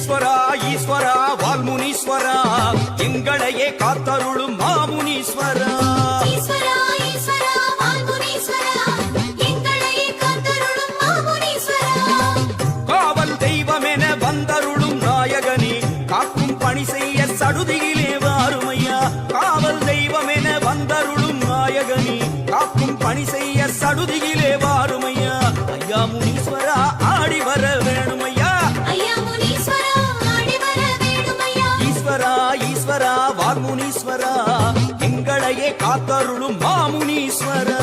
ஈஸ்வரா ஈஸ்வரா வால்முனீஸ்வரா எங்களையே காத்தருளும் மாமுனீஸ்வரா ஈஸ்வரா ஈஸ்வரா வால்முனீஸ்வரா எங்களையே காத்தருளும் மாமுனீஸ்வரா காவல் தெய்வமென வந்தருளும் நாயகனே காக்கும் பணி செய்ய சடுதியிலே வாருமையா காவல் தெய்வமென வந்தருளும் நாயகனே காக்கும் பணி செய்ய சடுதியிலே வாருமையா ஐயா முனீஸ்வரா ஆடி வர வேணுமையா ஐயா முனீஸ்வரா ஆடி வர வேணுமையா ஈஸ்வரா ஈஸ்வரா வால்முனீஸ்வரா எங்களையே காத்தருளும் மாமுனீஸ்வரா